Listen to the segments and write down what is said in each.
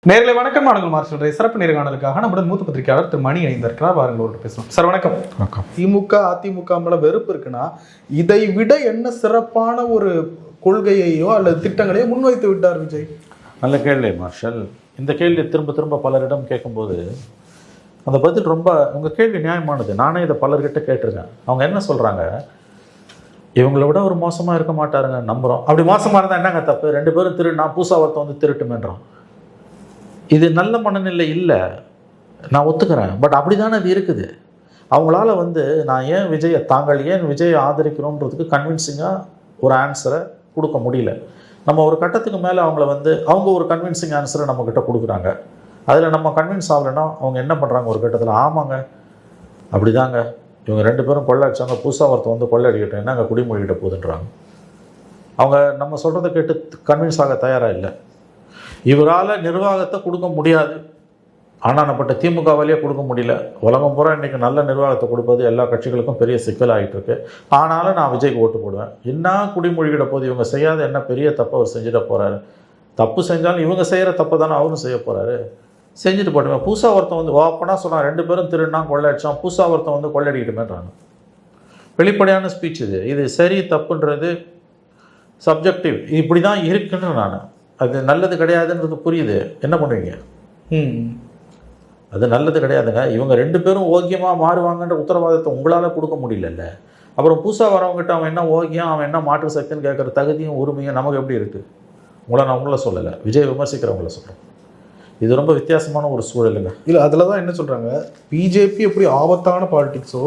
நேர்களை வணக்கம். நாடுகள் மார்ச் சிறப்பு நேர்காணலுக்காக நம்முடைய மூத்த பத்திரிகையாளர் திரு மணி இணைந்திருக்கிறார். வாருங்களோடு பேசலாம். சார் வணக்கம். வணக்கம். திமுக அதிமுக மேல வெறுப்பு இருக்குன்னா இதை விட என்ன சிறப்பான ஒரு கொள்கையையோ அல்லது திட்டங்களையோ முன்வைத்து விட்டார் விஜய்? நல்ல கேள்வி மார்ஷல். இந்த கேள்வி திரும்ப திரும்ப பலரிடம் கேட்கும்போது அந்த பதில் ரொம்ப உங்கள் கேள்வி நியாயமானது. நானே இதை பலர்கிட்ட கேட்டிருக்கேன். அவங்க என்ன சொல்கிறாங்க, இவங்களை விட ஒரு மோசமாக இருக்க மாட்டாருங்க நம்புகிறோம். அப்படி மோசமாக இருந்தால் என்னங்க தப்பு? ரெண்டு பேரும் நான் பூசா ஒருத்தன் வந்து திருட்டுமேன்றோம். இது நல்ல மனநிலை இல்லை, நான் ஒத்துக்கிறேன். பட் அப்படி தானே அது இருக்குது. அவங்களால வந்து நான் ஏன் விஜயை தாங்கள் ஏன் விஜயை ஆதரிக்கிறோன்றதுக்கு கன்வின்சிங்காக ஒரு ஆன்சரை கொடுக்க முடியல. நம்ம ஒரு கட்டத்துக்கு மேலே அவங்கள வந்து அவங்க ஒரு கன்வின்சிங் ஆன்சரை நம்மக்கிட்ட கொடுக்குறாங்க. அதில் நம்ம கன்வின்ஸ் ஆகலைன்னா அவங்க என்ன பண்ணுறாங்க, ஒரு கட்டத்தில் ஆமாங்க அப்படி தாங்க இவங்க ரெண்டு பேரும் கொள்ளை அடிச்சாங்க, புதுசாக ஒருத்தர் வந்து கொள்ளை அடிக்கட்டும், என்னங்க குடிமொழிகிட்ட போகுதுன்றாங்க. அவங்க நம்ம சொல்கிறத கேட்டு கன்வின்ஸ் ஆக தயாராக இல்லை. இவரால் நிர்வாகத்தை கொடுக்க முடியாது, ஆனானப்பட்ட திமுகவாலேயே கொடுக்க முடியல. உலகம் பூரா இன்றைக்கி நல்ல நிர்வாகத்தை கொடுப்பது எல்லா கட்சிகளுக்கும் பெரிய சிக்கல் ஆகிட்டு இருக்கு. ஆனாலும் நான் விஜய்க்கு ஓட்டு போடுவேன். என்ன குடிமொழிகிட போது இவங்க செய்யாத என்ன பெரிய தப்பை அவர் செஞ்சுட்டு போகிறாரு. தப்பு செஞ்சாலும் இவங்க செய்கிற தப்பை தானே அவரும் செய்ய போகிறாரு. செஞ்சுட்டு போட்டுவேன். புதுசாக ஒருத்தன் வந்து ஓப்பனாக சொன்னான், ரெண்டு பேரும் திருடினா கொள்ளை அடித்தான், புதுசாக ஒருத்தன் வந்து கொள்ளை அடிக்கட்டுமேன்றாங்க. வெளிப்படையான ஸ்பீச் இது. இது சரி தப்புன்றது சப்ஜெக்டிவ். இப்படி தான் இருக்குன்னு நான், அது நல்லது கிடையாதுன்றது புரியுது. என்ன பண்ணுவீங்க? அது நல்லது கிடையாதுங்க. இவங்க ரெண்டு பேரும் ஓக்கியமாக மாறுவாங்கன்ற உத்தரவாதத்தை உங்களால் கொடுக்க முடியலல்ல. அப்புறம் புதுசாக வரவங்ககிட்ட அவன் என்ன ஓக்கியம், அவன் என்ன மாற்று சக்தின்னு கேட்குற தகுதியும் உரிமையும் நமக்கு எப்படி இருக்குது? நான் உங்களை சொல்லலை, விஜய் விமர்சிக்கிறவங்கள சொல்கிறேன். இது ரொம்ப வித்தியாசமான ஒரு சூழலுங்க. இல்லை, அதில் தான் என்ன சொல்கிறாங்க, பிஜேபி எப்படி ஆபத்தான பாலிடிக்ஸோ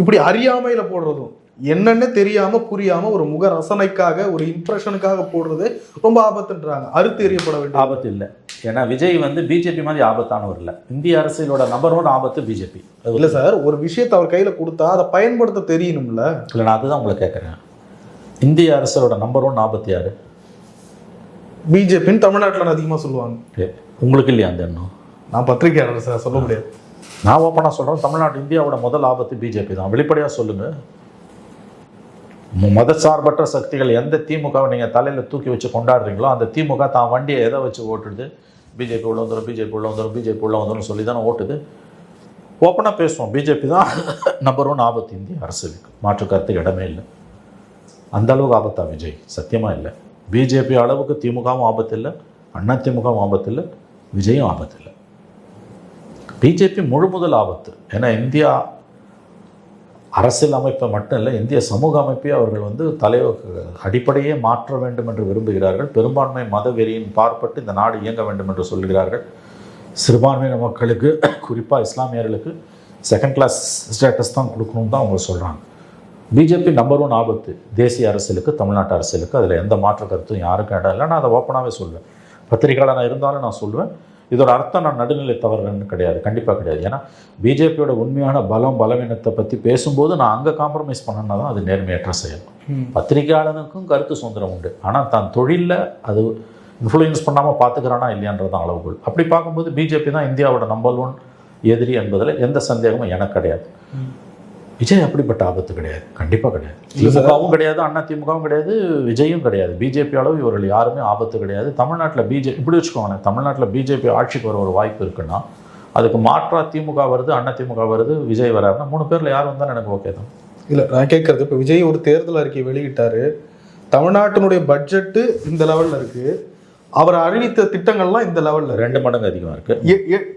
இப்படி அறியாமையில் போடுறதும் என்னென்ன தெரியாமல் புரியாமல் ஒரு முக ரசனைக்காக ஒரு இம்ப்ரெஷனுக்காக போடுறது ரொம்ப ஆபத்துன்றாங்க. அறுத்து எறியப்பட வேண்டிய ஆபத்து இல்லை. ஏன்னா விஜய் வந்து பிஜேபி மாதிரி ஆபத்தானவர் இல்லை. இந்திய அரசியலோட நம்பர் 1 ஆபத்து பிஜேபி. இல்லை சார், ஒரு விஷயத்தை அவர் கையில் கொடுத்தா அதை பயன்படுத்த தெரியணும்ல. இல்லை, நான் அதுதான் உங்களை கேட்குறேன். இந்திய அரசியலோட நம்பர் 1 ஆபத்து யார்? பிஜேபின்னு தமிழ்நாட்டில் அதிகமாக சொல்லுவாங்க. உங்களுக்கு இல்லையா அந்த எண்ணம்? நான் பத்திரிகையாளர் சார், சொல்ல முடியாது. நான் ஓப்பனாக சொல்கிறேன், தமிழ்நாடு இந்தியாவோட முதல் ஆபத்து பிஜேபி தான். வெளிப்படையாக சொல்லுங்கள். மதசார்பற்ற சக்திகள் எந்த திமுகவை நீங்கள் தலையில் தூக்கி வச்சு கொண்டாடுறீங்களோ அந்த திமுக தான் வண்டியை எதை வச்சு ஓட்டுடுது? பிஜேபி உள்ள வந்துடும், பிஜேபி உள்ள வந்துடும், பிஜேபி உள்ள வந்துடும் சொல்லி தானே ஓட்டுது. ஓப்பனாக பேசுவோம், பிஜேபி தான் நம்பர் 1 ஆபத்து இந்திய அரசியலுக்கு. மாற்று கருத்துக்கு இடமே இல்லை. அந்த அளவுக்கு ஆபத்தா விஜய்? சத்தியமாக இல்லை. பிஜேபி அளவுக்கு திமுகவும் ஆபத்து இல்லை, அண்ணா திமுகவும் ஆபத்து இல்லை, விஜயும் ஆபத்து இல்லை. பிஜேபி முதல் ஆபத்து. ஏன்னா இந்தியா அரசியல் அமைப்பை மட்டும் இல்லை, இந்திய சமூக அமைப்பை அவர்கள் வந்து அடிப்படையே மாற்ற வேண்டும் என்று விரும்புகிறார்கள். பெரும்பான்மை மத வெறியின் பார்ப்பட்டு இந்த நாடு இயங்க வேண்டும் என்று சொல்கிறார்கள். சிறுபான்மையின மக்களுக்கு, குறிப்பாக இஸ்லாமியர்களுக்கு செகண்ட் கிளாஸ் ஸ்டேட்டஸ் தான் கொடுக்கணும்னு தான் அவங்க சொல்கிறாங்க. பிஜேபி நம்பர் 1 ஆபத்து தேசிய அரசியலுக்கு, தமிழ்நாட்டு அரசியலுக்கு. அதில் எந்த மாற்று கருத்தும் யாருக்கும் இடம் இல்லை. நான் அதை ஓப்பனாகவே சொல்லுவேன். பத்திரிகையாளர் இருந்தாலும் நான் சொல்லுவேன். இதோட அர்த்தம் நான் நடுநிலை தவறுன்னு கிடையாது, கண்டிப்பாக கிடையாது. ஏன்னா பிஜேபியோட உண்மையான பலவீனத்தை பற்றி பேசும்போது நான் அங்கே காம்ப்ரமைஸ் பண்ணனா தான் அது நேர்மையற்ற செயல். பத்திரிகையாளனுக்கும் கருத்து சுதந்திரம் உண்டு, ஆனால் தான் தொழிலில் அது இன்ஃப்ளூயன்ஸ் பண்ணாமல் பார்த்துக்கிறானா இல்லையான்றதான் அளவுகோல். அப்படி பார்க்கும்போது பிஜேபி தான் இந்தியாவோட நம்பர் 1 எதிரி என்பதில் எந்த சந்தேகமும் எனக்கு கிடையாது. விஜய் அப்படிப்பட்ட ஆபத்து கிடையாது, கண்டிப்பாக கிடையாது. திமுகவும் கிடையாது, அண்ணா திமுகவும் கிடையாது, விஜயும் கிடையாது. பிஜேபி அளவு இவர்கள் யாருமே ஆபத்து கிடையாது. தமிழ்நாட்டில் பிஜேபி இப்படி வச்சுக்கோங்க, தமிழ்நாட்டில் பிஜேபி ஆட்சிக்கு வர ஒரு வாய்ப்பு இருக்குன்னா அதுக்கு மாற்றா திமுக வருது, அண்ணா திமுக வருது, விஜய் வராருன்னா 3 பேரில் யார் வந்தாலும் எனக்கு ஓகே தான். இல்லை, நான் கேட்குறது, இப்போ விஜய் ஒரு தேர்தல் அறிக்கை வெளியிட்டார். தமிழ்நாட்டினுடைய பட்ஜெட்டு இந்த லெவலில் இருக்குது, அவர் அறிவித்த திட்டங்கள்லாம் இந்த லெவலில் 2 மடங்கு அதிகமாக இருக்குது,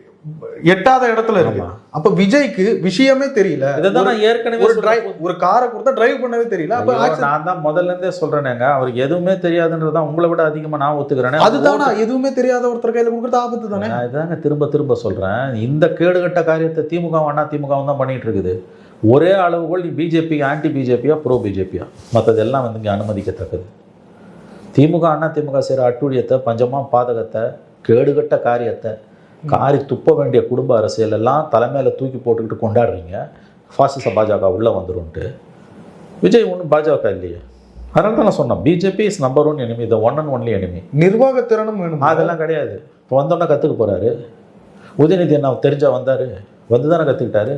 எட்டாத இடத்துல இருக்கு. அப்ப விஜய்க்கு விஷயமே தெரியல. ஏற்கனவே ஒரு காரை கொடுத்தா டிரைவ் பண்ணவே தெரியல. அப்ப நான் தான் முதல்ல இருந்தே சொல்றேங்க, அவருக்கு எதுவுமே தெரியாதுன்றதான் உங்களை விட அதிகமா நான் ஒத்துக்கிறேன். அதுதானா, எதுவுமே தெரியாத ஒருத்தர் கையில கொடுக்கறது ஆபத்து தானே. நான் இதாங்க திரும்ப சொல்றேன். இந்த கேடுகட்ட காரியத்தை திமுக அண்ணா திமுகவும் தான் பண்ணிட்டு இருக்குது. ஒரே அளவுகோல், நீ பிஜேபி ஆன்டி பிஜேபியா ப்ரோ பிஜேபியா, மற்றதெல்லாம் வந்து இங்கே அனுமதிக்கத்தக்கது. திமுக அண்ணா திமுக செய்கிற அட்டூழியத்தை, பஞ்சமா பாதகத்தை, கேடுகட்ட காரியத்தை, காரி துப்ப வேண்டிய குடும்ப அரசியல் எல்லாம் தலைமையில் தூக்கி போட்டுக்கிட்டு கொண்டாடுறீங்க. ஃபாசிச பாஜக உள்ளே வந்துடும்ட்டு. விஜய் ஒன்றும் பாஜக இல்லையே. அதனால தான் நான் சொன்னேன், BJP is number 1 enemy, the one and only enemy. நிர்வாகத்திறனும் வேணும், அதெல்லாம் கிடையாது. இப்போ வந்தோன்னே கற்றுக்க போகிறாரு. உதயநிதி என்ன தெரிஞ்சா வந்தார், வந்து தானே கற்றுக்கிட்டாரு.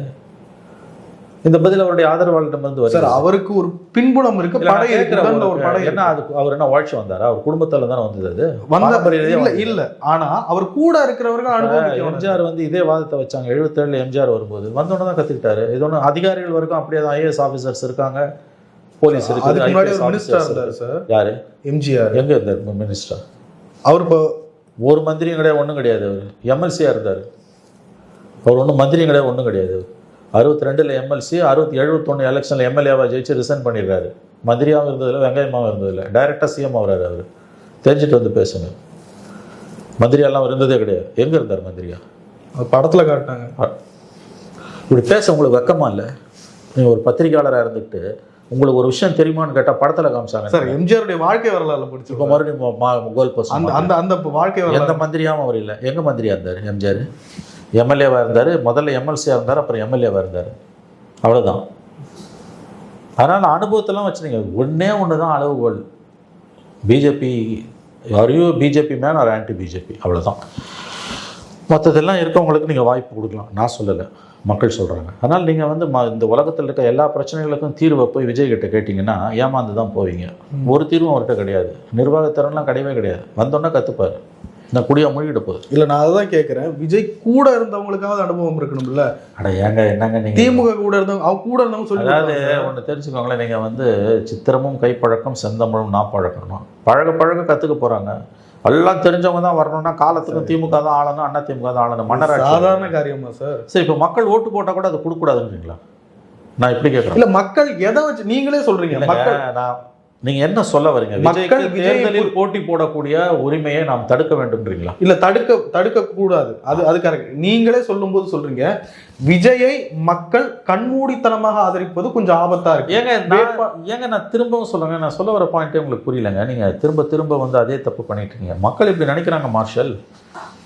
இந்த பதில் அவருடைய ஆதரவாளரிடம் வந்து சார் அவருக்கு ஒரு பின்புலம் இருக்கு, படை இருக்கு, ஒரு படை என்ன அது அவர் என்ன வாழ்ச்சி வந்தாரா? அவர் குடும்பத்தால தானே வந்தது அது இல்ல இல்ல. ஆனா அவர் கூட இருக்கிறவர்கள் அனுபவிக்க. எம்ஜிஆர் வந்து இதே வாதத்தை வச்சாங்க 77 எம்ஜிஆர் வரும்போது வந்தோன்னு தான் கத்துக்கிட்டாரு. இது ஒன்று அதிகாரிகள் வரைக்கும் அப்படியே தான் ஐஏஎஸ் ஆஃபீஸர்ஸ் இருக்காங்க, போலீஸ் இருக்கு. அதுக்கு முன்னாடி ஒரு மினிஸ்டர் இருந்தாரு சார். யாரு? எம்ஜிஆர். எங்க இருந்தார் மினிஸ்டர்? அவர் இப்போ ஒரு மந்திரியும் கிடையாது, ஒன்றும் கிடையாது. அவர் எம்எல்சியா இருந்தார். அவர் ஒன்றும் மந்திரியும் கிடையாது, ஒன்றும் கிடையாது. 62 எம்எல்சி, 71 எலெக்ஷனில் எம்எல்ஏவாக ஜெயிச்சு ரிசைன் பண்ணிடுறாரு. மந்திரியாகவும் இருந்ததில்லை, வெங்காயமாகவும் இருந்ததில்லை, டைரெக்டாக சிஎம் ஆகிறாரு. அவர் தெரிஞ்சுட்டு வந்து பேசுங்க. மந்திரியாலாம் இருந்ததே கிடையாது. எங்கே இருந்தார் மந்திரியா? படத்தில் காட்டினாங்க. இப்படி பேச உங்களுக்கு வெக்கமா இல்லை? நீங்கள் ஒரு பத்திரிகையாளராக இருந்துட்டு உங்களுக்கு ஒரு விஷயம் தெரியுமான்னு கேட்டால் படத்தில் காமிச்சாங்க. சார் எம்ஜிஆருடைய வாழ்க்கை வரலாறு படிச்சு இப்போ மறுபடியும் கோல் போஸ்ட் அந்த அந்த வாழ்க்கை வரலாறு. எந்த மந்திரியாகவும் அவர் இல்லை. எங்கே மந்திரியாக இருந்தார் எம்ஜிஆர்? எம்எல்ஏவாக இருந்தார், முதல்ல எம்எல்சியாக இருந்தார், அப்புறம் எம்எல்ஏவாக இருந்தார். அவ்வளோதான். அதனால் அனுபவத்தெல்லாம் வச்சுருங்க. ஒன்று தான் அளவுகோல். பிஜேபி யாரையோ பிஜேபி மேன் ஒரு ஆன்டி பிஜேபி, அவ்வளோதான். மற்றதெல்லாம் இருக்கவங்களுக்கு நீங்கள் வாய்ப்பு கொடுக்கலாம், நான் சொல்லலை, மக்கள் சொல்கிறாங்க. அதனால் நீங்கள் வந்து இந்த உலகத்தில் இருக்க எல்லா பிரச்சனைகளுக்கும் தீர்வை போய் விஜய் கிட்ட கேட்டிங்கன்னா ஏமாந்து தான் போவீங்க. ஒரு தீர்வும் அவர்கிட்ட கிடையாது. நிர்வாகத்திறன்லாம் கிடையவே கிடையாது. வந்தோன்னா கற்றுப்பார். நான் குடியா மொழிகிட்ட போகுது. இல்லை, நான் அதுதான் கேட்குறேன். விஜய் கூட இருந்தவங்களுக்காவது அனுபவம் இருக்கணும்ல. அட ஏங்க என்னங்க நீங்கள் திமுக கூட இருந்தவங்க அவங்க கூட இருந்தவங்க சொல்லி. அதாவது ஒன்று தெரிஞ்சுக்கோங்களேன், நீங்கள் வந்து சித்திரமும் கைப்பழக்கம் செந்தமிழும் நாப்பழக்கணும். பழக பழக கற்றுக்க போகிறாங்க. எல்லாம் தெரிஞ்சவங்க தான் வரணும்னா காலத்துக்கும் திமுக தான் ஆளணும், அண்ணா திமுக தான் ஆளணும். மன்னர் சாதாரண காரியமா சார்? சரி, இப்போ மக்கள் ஓட்டு போட்டால் கூட அது கொடுக்கூடாதுன்றீங்களா? நான் எப்படி கேட்குறேன். இல்லை, மக்கள் எதை வச்சு நீங்களே சொல்கிறீங்க? மக்கள் நான் நீங்க என்ன சொல்ல வரீங்க? மக்கள் தேர்தலில் போட்டி போடக்கூடிய உரிமையை நாம் தடுக்க வேண்டும்ன்றீங்களா? இல்ல, தடுக்க கூடாது. அது கரெக்ட். நீங்களே சொல்லும்போது சொல்றீங்க விஜயை மக்கள் கண்மூடித்தனமாக ஆதரிப்பது கொஞ்சம் ஆபத்தா இருக்கு. ஏங்க நான் திரும்பவும் சொல்லுங்க, நான் சொல்ல வர பாயிண்டே உங்களுக்கு புரியலங்க. நீங்க திரும்ப வந்து அதே தப்பு பண்ணிட்டு இருக்கீங்க. மக்கள் இப்படி நினைக்கிறாங்க. மார்ஷல்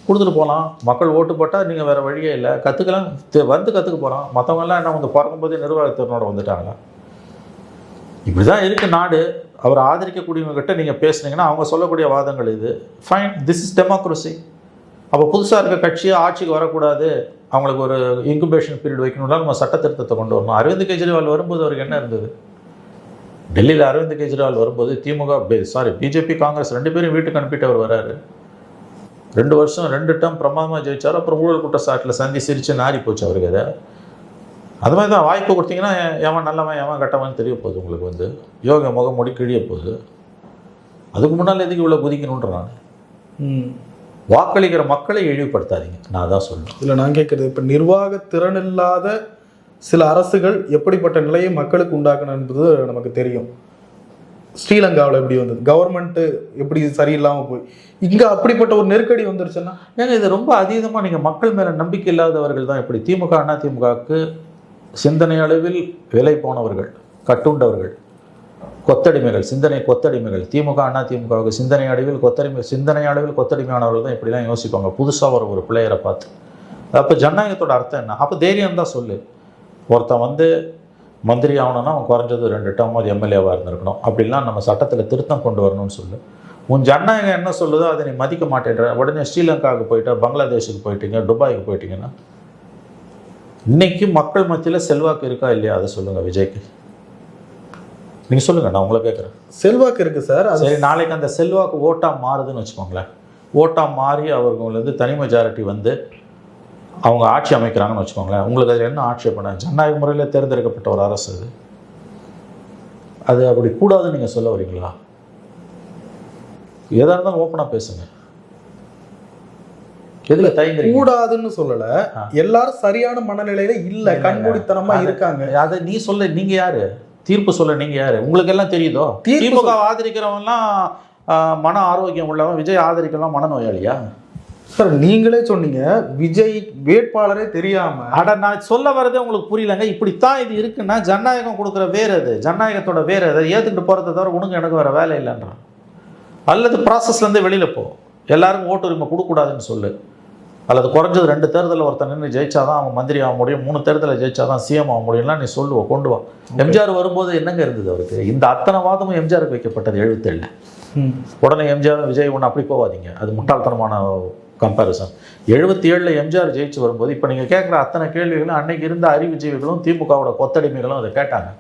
கொடுத்துட்டு போகலாம். மக்கள் ஓட்டு போட்டால் நீங்கள் வேறு வழியே இல்லை, கற்றுக்கலாம், வந்து கற்றுக்க போகிறோம். மற்றவங்கெல்லாம் என்ன வந்து பிறக்கும்போதே நிர்வாகத்திறனோட வந்துட்டாங்களா? இப்படி தான் இருக்குது நாடு. அவர் ஆதரிக்கக்கூடியவங்க கிட்ட நீங்கள் பேசுனீங்கன்னா அவங்க சொல்லக்கூடிய வாதங்கள் இது. Fine, this is democracy. அப்போ புதுசாக இருக்க கட்சியை ஆட்சிக்கு வரக்கூடாது, அவங்களுக்கு ஒரு இன்குபேஷன் பீரியட் வைக்கணும்னா நம்ம சட்ட திருத்தத்தை கொண்டு வரணும். அரவிந்த் கெஜ்ரிவால் வரும்போது அவருக்கு என்ன இருந்தது? டெல்லியில் அரவிந்த் கெஜ்ரிவால் வரும்போது பிஜேபி காங்கிரஸ் 2 பேரும் வீட்டுக்கு அனுப்பிட்டு அவர் வராரு. 2 வருஷம் 2 டேர்ம் பிரமாதமாக ஜெயிச்சார். அப்புறம் ஊழல் குற்றச்சாட்டில் சந்தி சிரித்து நாரி போச்சு அவருக்கு. அதை அது மாதிரி தான் வாய்ப்பு கொடுத்தீங்கன்னா எவன் நல்லவன் எவன் கட்டவன் தெரிய போகுது. உங்களுக்கு வந்து யோக முகம் முடி கிழிய போகுது. அதுக்கு முன்னால் எதுக்கு இவ்வளோ குதிக்கணுன்ற நான் வாக்களிக்கிற மக்களை இழிவுபடுத்தாதீங்க, நான் தான் சொல்லுவேன். இல்லை, நான் கேட்குறது இப்போ நிர்வாக திறன் இல்லாத சில அரசுகள் எப்படிப்பட்ட நிலையை மக்களுக்கு உண்டாக்கணும் என்பது நமக்கு தெரியும். ஸ்ரீலங்காவில் எப்படி வந்தது, கவர்மெண்ட்டு எப்படி சரியில்லாமல் போய் இங்கே அப்படிப்பட்ட ஒரு நெருக்கடி வந்துருச்சுன்னா ஏங்க இது ரொம்ப அதீதமாக நீங்கள் மக்கள் மேலே நம்பிக்கை இல்லாதவர்கள் தான். இப்படி திமுக அண்ணா திமுகவுக்கு சிந்தனை அளவில் விலை போனவர்கள், கட்டுண்டவர்கள், கொத்தடிமைகள், சிந்தனை கொத்தடிமைகள். திமுக அண்ணா திமுகவுக்கு சிந்தனை அளவில் கொத்தடிமையானவர்கள் தான் இப்படிலாம் யோசிப்பாங்க புதுசாக ஒரு பிளேயரை பார்த்து. அப்போ ஜனநாயகத்தோட அர்த்தம் என்ன? அப்போ தைரியம் தான் சொல்லு. ஒருத்தன் வந்து மந்திரி ஆகணும்னா அவன் குறைஞ்சது 2 டேர்ம் அது எம்எல்ஏவாக இருந்திருக்கணும். அப்படிலாம் நம்ம சட்டத்தில் திருத்தம் கொண்டு வரணும்னு சொல்லு. உன் ஜனநாயகம் என்ன சொல்லுதோ அதை நீ மதிக்க மாட்டேன்ற. உடனே ஸ்ரீலங்காவுக்கு போயிட்டா, பங்களாதேஷுக்கு போயிட்டீங்க, துபாய்க்கு போயிட்டீங்கன்னா இன்னைக்கு மக்கள் மத்தியில் செல்வாக்கு இருக்கா இல்லையா அதை சொல்லுங்கள். விஜய்க்கு நீங்கள் சொல்லுங்கள், நான் உங்களை கேட்குறேன். செல்வாக்கு இருக்குது சார். சரி, நாளைக்கு அந்த செல்வாக்கு ஓட்டாக மாறுதுன்னு வச்சுக்கோங்களேன். ஓட்டாக மாறி அவர்களுக்கு தனி மெஜாரிட்டி வந்து அவங்க ஆட்சி அமைக்கிறாங்கன்னு வச்சுக்கோங்களேன். உங்களுக்கு அதில் என்ன ஆட்சேபனை? ஜனநாயக முறையில் தேர்ந்தெடுக்கப்பட்ட ஒரு அரசு அது அப்படி கூடாதுன்னு நீங்கள் சொல்ல வரீங்களா? எதாக இருந்தாலும் ஓப்பனாக பேசுங்க. எதுல தயங்குறீங்க? கூடாதுன்னு சொல்லல, எல்லாரும் சரியான மனநிலையில இல்ல, கண்மூடித்தனமா இருக்காங்க. அதை நீ சொல்ல, நீங்க யாரு தீர்ப்பு சொல்ல? நீங்க யாரு? உங்களுக்கு எல்லாம் தெரியுதோ? திமுக ஆதரிக்கிறவன்லாம் மன ஆரோக்கியம் உள்ளவன், விஜய் ஆதரிக்கலாம் மனநோயாளியா? சார் நீங்களே சொன்னீங்க விஜய் வேட்பாளரே தெரியாம. அட நான் சொல்ல வரதே உங்களுக்கு புரியலங்க. இப்படித்தான் இது இருக்குன்னா ஜனநாயகம் கொடுக்குற வேற அது, ஜனநாயகத்தோட வேற அதை ஏத்துக்கிட்டு போறதை தவிர உனக்கு எனக்கு வேற வேலை இல்லைன்றான். அல்லது ப்ராசஸ்ல இருந்து வெளியில போ, எல்லாருக்கும் ஓட்டு உரிமை கொடுக்கூடாதுன்னு சொல்லு. அல்லது குறைஞ்சது 2 தேர்தலில் ஒருத்தன் நின்று ஜெயிச்சாதான் அவன் மந்திரி ஆக முடியும், 3 தேர்தலில் ஜெயிச்சாதான் சிஎம் ஆக முடியும்லாம் நீ சொல்லுவோம், கொண்டு வா. எம்ஜிஆர் வரும்போது என்னங்க இருந்தது அவருக்கு? இந்த அத்தனை வாதமும் எம்ஜிஆருக்கு வைக்கப்பட்டது 77. உடனே எம்ஜிஆர் விஜய் ஒன்று அப்படி போவாதீங்க, அது முட்டாள்தனமான கம்பேரிசன். 77 எம்ஜிஆர் ஜெயிச்சு வரும்போது இப்போ நீங்கள் கேட்குற அத்தனை கேள்விகளும் அன்னைக்கு இருந்த அறிவுஜீவிகளும் திமுகவோட கொத்தடிமைகளும் அதை கேட்டாங்க.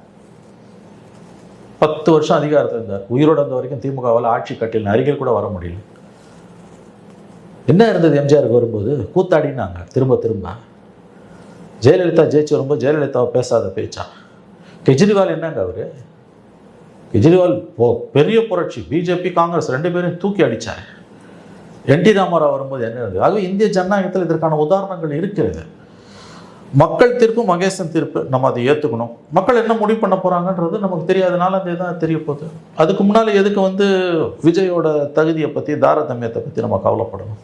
10 வருஷம் அதிகாரத்தில் இருந்தார். உயிரோடு இருந்த வரைக்கும் திமுகவால் ஆட்சி கட்டில் அருகில் கூட வர முடியல. என்ன இருந்தது எம்ஜிஆருக்கு வரும்போது? கூத்தாடினாங்க திரும்ப திரும்ப. ஜெயலலிதா ஜெயிச்சு வரும்போது ஜெயலலிதாவை பேசாத பேச்சா? கெஜ்ரிவால் என்னங்க அவர்? கெஜ்ரிவால் பெரிய புரட்சி, பிஜேபி காங்கிரஸ் 2 பேரும் தூக்கி அடித்தார். என்டி ராமாராவ் வரும்போது என்ன இருந்தது? ஆகவே இந்திய ஜனநாயகத்தில் இதற்கான உதாரணங்கள் இருக்கிறது. மக்கள் தீர்ப்பு, மகேசன் தீர்ப்பு, நம்ம அதை ஏற்றுக்கணும். மக்கள் என்ன முடிவு பண்ண போகிறாங்கன்றது நமக்கு தெரியாதனால அது தான் தெரிய போகுது. அதுக்கு முன்னால் எதுக்கு விஜயோட தகுதியை பற்றி, தாரதமியத்தை பற்றி நம்ம கவலைப்படணும்?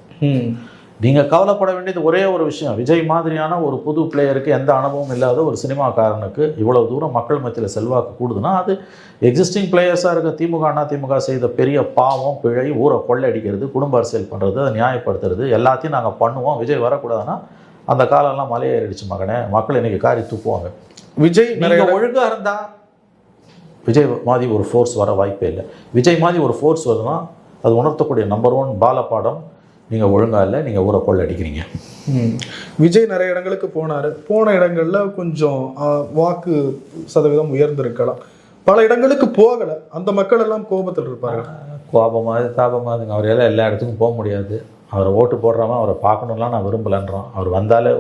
நீங்கள் கவலைப்பட வேண்டியது ஒரே ஒரு விஷயம். விஜய் மாதிரியான ஒரு புது பிளேயருக்கு, எந்த அனுபவம் இல்லாத ஒரு சினிமாக்காரனுக்கு இவ்வளோ தூரம் மக்கள் மத்தியில் செல்வாக்கு கூடுதுன்னா அது எக்ஸிஸ்டிங் பிளேயர்ஸாக இருக்க திமுக, அதிமுக செய்த பெரிய பாவம், பிழை, ஊரை கொள்ளடிக்கிறது, குடும்ப அரசியல் பண்ணுறது, அதை நியாயப்படுத்துறது, எல்லாத்தையும் நாங்கள் பண்ணுவோம். விஜய் வரக்கூடாதுன்னா அந்த காலம்லாம் மலையேறிடுச்சு மகனே. மக்கள் இன்னைக்கு காரி தூக்குவாங்க. விஜய் நிறைய ஒழுங்காக இருந்தால் விஜய் மாதிரி ஒரு ஃபோர்ஸ் வர வாய்ப்பே இல்லை. விஜய் மாதிரி ஒரு ஃபோர்ஸ் வருதுன்னா அது உணர்த்தக்கூடிய நம்பர் 1 பாலப்பாடம், நீங்கள் ஒழுங்காக இல்லை, நீங்கள் ஊரை கொள்ளடிக்கிறீங்க. விஜய் நிறைய இடங்களுக்கு போன இடங்களில் கொஞ்சம் வாக்கு சதவீதம் உயர்ந்திருக்கலாம். பல இடங்களுக்கு போகலை. அந்த மக்கள் எல்லாம் கோபத்தில் இருப்பாங்க. கோபமாக தாபமாதுங்க. அவரையெல்லாம் எல்லா இடத்துக்கும் போக முடியாது. அவரை ஓட்டு போடுறாமல் அவரை பார்க்கணும்லாம் நான் விரும்பலைன்றோம். அவர்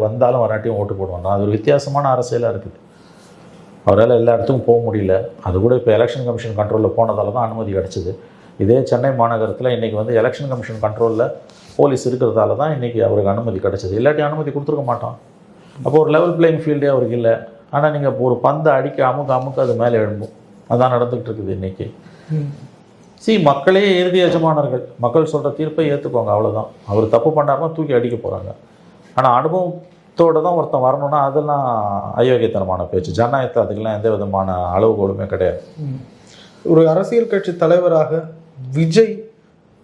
வந்தாலும் வராட்டியும் ஓட்டு போடுவாங்க. அது ஒரு வித்தியாசமான அரசியலாக இருக்குது. அவரால் எல்லா இடத்துக்கும் போக முடியல. அது கூட இப்போ எலெக்ஷன் கமிஷன் கண்ட்ரோலில் போனதால தான் அனுமதி கிடச்சிது. இதே சென்னை மாநகரத்தில் இன்றைக்கி எலெக்ஷன் கமிஷன் கண்ட்ரோலில் போலீஸ் இருக்கிறதால தான் இன்றைக்கி அவருக்கு அனுமதி கிடச்சிது. இல்லாட்டி அனுமதி கொடுத்துருக்க மாட்டான். அப்போ ஒரு லெவல் பிளேயிங் ஃபீல்டே அவருக்கு இல்லை. ஆனால் நீங்கள் இப்போ ஒரு பந்தை அடிக்க அமுக்க அது மேலே எழும்பும். அதான் நடந்துகிட்டு இருக்குது இன்றைக்கி. மக்களே இறுதி எஜமானர்கள். மக்கள் சொல்கிற தீர்ப்பை ஏற்றுக்கோங்க, அவ்வளோதான். அவர் தப்பு பண்ணாருன்னா தூக்கி அடிக்க போகிறாங்க. ஆனால் அனுபவத்தோடு தான் ஒருத்தன் வரணும்னா அதெல்லாம் அயோக்கியத்தனமான பேச்சு. ஜனநாயகத்தில் அதுக்கெல்லாம் எந்த விதமான அளவுகோலுமே கிடையாது. ஒரு அரசியல் கட்சி தலைவராக விஜய்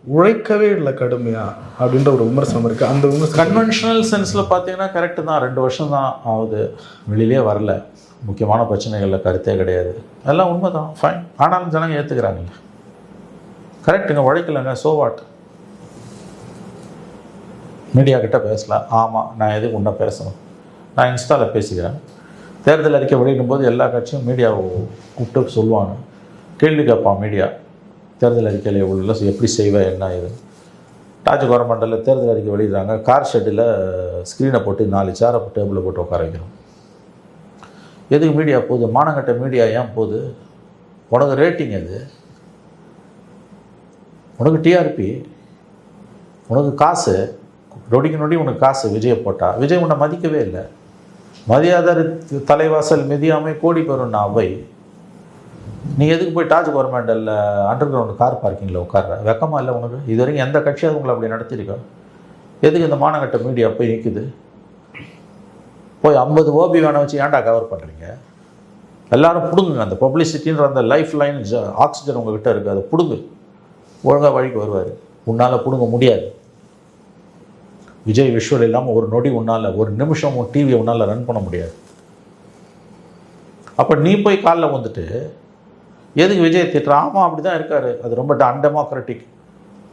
உழைக்கவே இல்லை கடுமையா அப்படின்ற ஒரு விமர்சனம் இருக்குது. அந்த விமர்சனம் கன்வென்ஷனல் சென்ஸில் பார்த்தீங்கன்னா கரெக்டு தான். 2 வருஷம் தான் ஆகுது, வெளியிலே வரல, முக்கியமான பிரச்சனைகளில் கருத்தே கிடையாது. அதெல்லாம் உண்மை தான், ஃபைன். ஆனாலும் ஜனங்க ஏற்றுக்கிறாங்கல்ல, கரெக்டுங்க, உழைக்கலைங்க, சோவாட். மீடியா கிட்ட பேசலாம். ஆமாம், நான் எதுக்கு உன்னை பேசணும்? நான் இன்ஸ்டாவில் பேசிக்கிறேன். தேர்தல் அறிக்கை வெளியிடும் போது எல்லா கட்சியும் மீடியாவை கூப்பிட்டு சொல்லுவாங்க, கேள்வி கேட்பான் மீடியா. தேர்தல் அறிக்கையில் எவ்வளோ எப்படி செய்வேன் என்ன இது. டாஜ் கவர்மெண்டில் தேர்தல் அறிக்கை வெளியிடுறாங்க. கார் ஷெட்டில் ஸ்க்ரீனை போட்டு 4 சேரை டேபிளில் போட்டு உட்கார வைக்கிறோம். எதுக்கு மீடியா போகுது? மானங்கட்ட மீடியா ஏன் போகுது? உனக்கு ரேட்டிங் எது? உனக்கு டிஆர்பி, உனக்கு காசு, நொடிக்கு நொடி உனக்கு காசு. விஜயை போட்டால் விஜய் உன்னை மதிக்கவே இல்லை. மதியாத தலைவாசல் மிதியாமை கோடி பெறும் அவை. நீ எதுக்கு போய் டாஜ் கவர்மெண்டில் அண்டர் கிரவுண்டு கார் பார்க்கிங்கில் உட்கார்ற? வெக்கமாக இல்லை உனக்கு? இது வரைக்கும் எந்த கட்சியாவது உங்களை அப்படி நடத்திருக்கோம்? எதுக்கு இந்த மானங்கட்ட மீடியா போய் நிற்குது? போய் 50 ஓபி வேனை வச்சு ஏன்டா கவர் பண்ணுறீங்க? எல்லோரும் பிடுங்குங்க. அந்த பப்ளிசிட்டின்ற அந்த லைஃப் லைன் ஆக்சிஜன் உங்கள்கிட்ட இருக்குது, அதை பிடுங்கு. ஒழுங்காக வழிக்கு வருவார். உன்னால் பிடுங்க முடியாது. விஜய் விஷுவல் இல்லாமல் ஒரு நொடி உன்னால், ஒரு நிமிஷம் உன் டிவியை உன்னால் ரன் பண்ண முடியாது. அப்போ நீ போய் காலில் வந்துட்டு எதுக்கு விஜய் திட்டுற? ஆமாம், அப்படி தான் இருக்கார். அது ரொம்ப அன்டெமோக்ராட்டிக்.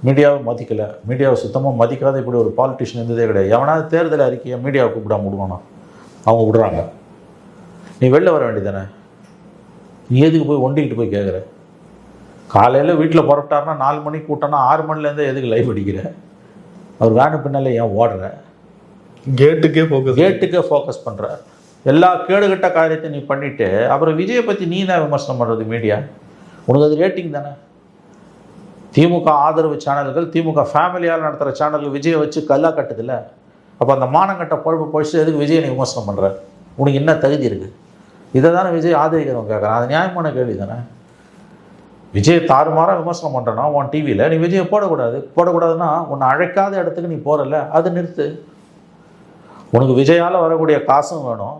மீடியாவை மதிக்கலை. மீடியாவை சுத்தமாக மதிக்காத இப்படி ஒரு பாலிட்டிஷியன் இருந்ததே கிடையாது. எவனாவது தேர்தல் அறிக்கையை மீடியாவை கூப்பிடாம விடுவானா? அவங்க விடுறாங்க. நீ வெளில வர வேண்டியதானே? நீ எதுக்கு போய் ஒண்டிக்கிட்டு போய் கேட்குற? காலையில் வீட்டில் புறப்பட்டாருன்னா 4 மணிக்கு கூட்டம்னா 6 மணிலேருந்து எதுக்கு லைவ் அடிக்கிற? அவர் வேனு பின்னாலே ஏன் ஓடுற? கேட்டுக்கே ஃபோக்கஸ் பண்ணுற. எல்லா கேடுகட்ட காரியத்தை நீ பண்ணிவிட்டு அப்புறம் விஜயை பற்றி நீ தான் விமர்சனம் பண்ணுறது மீடியா? உனக்கு அது ரேட்டிங் தானே? திமுக ஆதரவு சேனல்கள், திமுக ஃபேமிலியால் நடத்துகிற சேனல்கள் விஜயை வச்சு கல்லாக கட்டுதில்ல. அப்போ அந்த மானங்கட்ட பொழப்பு பொழிச்சு எதுக்கு விஜயை நீ விமர்சனம் பண்ணுற? உனக்கு என்ன தகுதி இருக்குது? இதை தானே விஜய் ஆதரிக்கிறவங்க கேட்குறான். அது நியாயமான கேள்வி தானே? விஜய் தாறுமாறாக விமர்சனம் பண்ணுறேன்னா உன் டிவியில் நீ விஜயை போடக்கூடாதுன்னா உன்னை அழைக்காத இடத்துக்கு நீ போகிறல்ல, அது நிறுத்து. உனக்கு விஜயால் வரக்கூடிய காசும் வேணும்.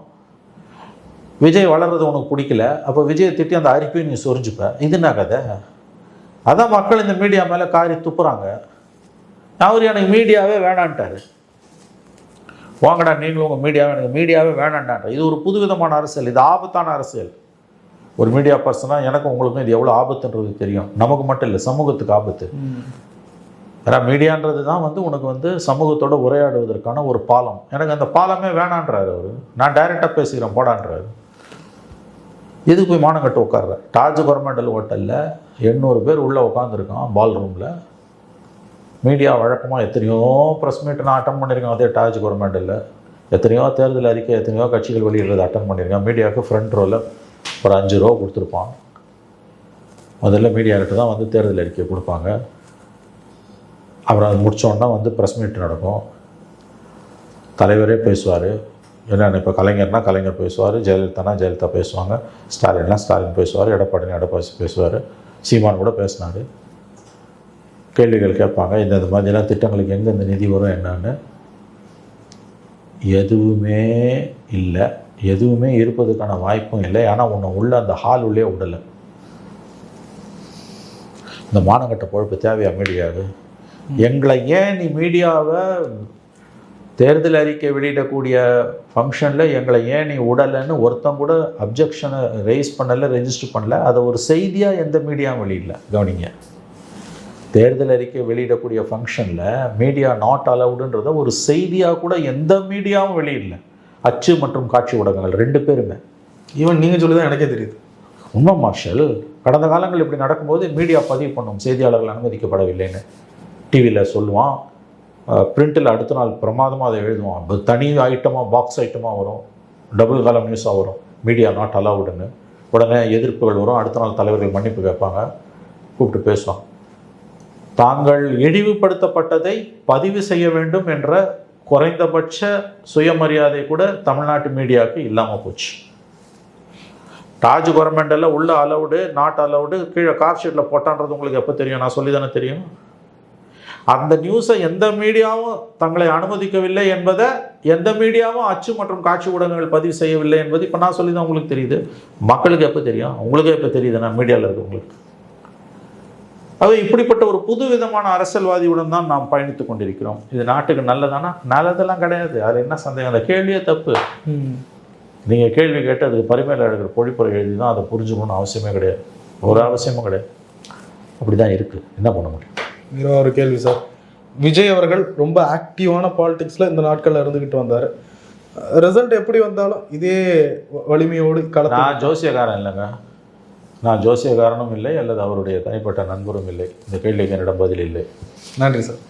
விஜய் வளர்றது உனக்கு பிடிக்கல, அப்போ விஜயை திட்டி அந்த அரிப்பையும் நீ சொரிஞ்சுப்ப. இது என்ன கதை? அதான் மக்கள் இந்த மீடியா மேலே காரி துப்புறாங்க. அவர் எனக்கு மீடியாவே வேணான்ட்டார். வாங்கடா நீங்களும் உங்கள் மீடியாவே, எனக்கு மீடியாவே வேணான்ட்டார். இது ஒரு புதுவிதமான அரசியல். இது ஆபத்தான அரசியல். ஒரு மீடியா பர்சனாக எனக்கும் உங்களுக்கும் இது எவ்வளோ ஆபத்துன்றது தெரியும். நமக்கு மட்டும் இல்லை, சமூகத்துக்கு ஆபத்து. ஏன்னா மீடியான்றது தான் வந்து உனக்கு வந்து சமூகத்தோட உரையாடுவதற்கான ஒரு பாலம். எனக்கு அந்த பாலமே வேணான்றாரு அவர். நான் டைரெக்டாக பேசிக்கிறேன் போடான்றாரு. எதுக்கு போய் மானம் கட்டு உட்கார்ற? தாஜ் கவர்மெண்டல் ஹோட்டலில் 800 பேர் உள்ளே உட்காந்துருக்கான் பால் ரூமில். மீடியா வழக்கமாக எத்தனையோ ப்ரெஸ் மீட் நான் அட்டன் பண்ணியிருக்கேன். அதே தாஜ் கவர்மெண்டலில் எத்தனையோ தேர்தல் அறிக்கை எத்தனையோ கட்சிகள் வெளியிடுறது அட்டன் பண்ணியிருக்கேன். மீடியாவுக்கு ஃப்ரண்ட் ரோவில் ஒரு 5 ரூபா கொடுத்துருப்பான். முதல்ல மீடியாக்கிட்ட தான் வந்து தேர்தல் அறிக்கை கொடுப்பாங்க. அப்புறம் அது முடித்தோன்னா வந்து ப்ரெஸ் மீட் நடக்கும். தலைவரே பேசுவார். என்னென்ன இப்போ கலைஞர்னா கலைஞர் பேசுவார், ஜெயலலிதானா ஜெயலலிதா பேசுவாங்க, ஸ்டாலின்னா ஸ்டாலின் பேசுவார், எடப்பாடினா எடப்பாடி பேசுவார், சீமான் கூட பேசினார். கேள்விகள் கேட்பாங்க, இந்த மாதிரிலாம் திட்டங்களுக்கு எங்கெந்த நிதி வரும் என்னன்னு. எதுவுமே இல்லை, எதுவுமே இருப்பதுக்கான வாய்ப்பும் இல்லை. ஆனால் உன்னை உள்ள அந்த ஹால் உள்ளே விடலை. இந்த மானங்கட்ட பொழப்பு தேவையா மீடியாவுக்கு? எங்களை ஏன் நீ மீடியாவை தேர்தல் அறிக்கை வெளியிடக்கூடிய ஃபங்க்ஷனில் எங்களை ஏன் நீ விடலைன்னு ஒருத்தன் கூட அப்ஜெக்ஷனை ரைஸ் பண்ணலை, ரெஜிஸ்டர் பண்ணல. அதை ஒரு செய்தியாக எந்த மீடியாவும் வெளியிடல. கவனிங்க, தேர்தல் அறிக்கை வெளியிடக்கூடிய ஃபங்க்ஷனில் மீடியா நாட் அலவுடுன்றத ஒரு செய்தியாக கூட எந்த மீடியாவும் வெளியிடல. அச்சு மற்றும் காட்சி ஊடகங்கள் 2 பேருமே. ஈவன் நீங்கள் சொல்லி தான் எனக்கே தெரியுது. உண்மை மார்ஷல். கடந்த காலங்கள் இப்படி நடக்கும்போது மீடியா பதிவு பண்ணும் செய்தியாளர்கள் அனுமதிக்கப்படவில்லைன்னு. டிவியில் சொல்லுவான், பிரிண்டில் அடுத்த நாள் பிரமாதமாக அதை எழுதுவான். தனி ஐட்டமாக பாக்ஸ் ஐட்டமாக வரும், டபுள் காலம் நியூஸாக வரும், மீடியா நாட் அலவுடுன்னு. உடனே எதிர்ப்புகள் வரும். அடுத்த நாள் தலைவர்கள் மன்னிப்பு கேட்பாங்க, கூப்பிட்டு பேசுவாங்க. தாங்கள் இழிவுபடுத்தப்பட்டதை பதிவு செய்ய வேண்டும் என்ற குறைந்தபட்ச சுயமரியாதை கூட தமிழ்நாட்டு மீடியாவுக்கு இல்லாமல் போச்சு. தாஜ் கவர்மெண்டெல்லாம் உள்ள அலவுடு நாட் அலவுடு கீழே கார் ஷீட்டில் போட்டான்றது உங்களுக்கு எப்போ தெரியும்? நான் சொல்லி தானே தெரியும். அந்த நியூஸை எந்த மீடியாவும் தங்களை அனுமதிக்கவில்லை என்பதை எந்த மீடியாவும் அச்சு மற்றும் காட்சி ஊடகங்கள் பதிவு செய்யவில்லை என்பது இப்போ நான் சொல்லி தான் உங்களுக்கு தெரியுது. மக்களுக்கு எப்போ தெரியும்? உங்களுக்கு எப்போ தெரியுது? நான் மீடியாவில் இருக்கவங்களுக்கு. அது இப்படிப்பட்ட ஒரு புது விதமான அரசியல்வாதியுடன் தான் நாம் பயணித்து கொண்டிருக்கிறோம். இது நாட்டுக்கு நல்லதானா? நல்லதெல்லாம் கிடையாது. அது என்ன சந்தேகம்? அந்த கேள்வியே தப்பு. நீங்கள் கேள்வி கேட்டு அதுக்கு பரிமையில் எடுக்கிற பொழிப்புரை எழுதி தான் அதை புரிஞ்சுக்கணும்னு அவசியமே கிடையாது. ஒரு அவசியமும் கிடையாது. அப்படி தான் இருக்குது. என்ன பண்ண முடியும்? இன்னும் ஒரு கேள்வி சார். விஜய் அவர்கள் ரொம்ப ஆக்டிவான பாலிடிக்ஸில் இந்த நாட்களில் இருந்துக்கிட்டு வந்தார். ரிசல்ட் எப்படி வந்தாலும் இதே வலிமையோடு நான் ஜோசியக்காரன் இல்லைங்க. நான் ஜோசியக்காரனும் இல்லை, அல்லது அவருடைய தனிப்பட்ட நண்பரும் இல்லை. இந்த கேள்விக்கு என்னிடம் பதில் இல்லை. நன்றி சார்.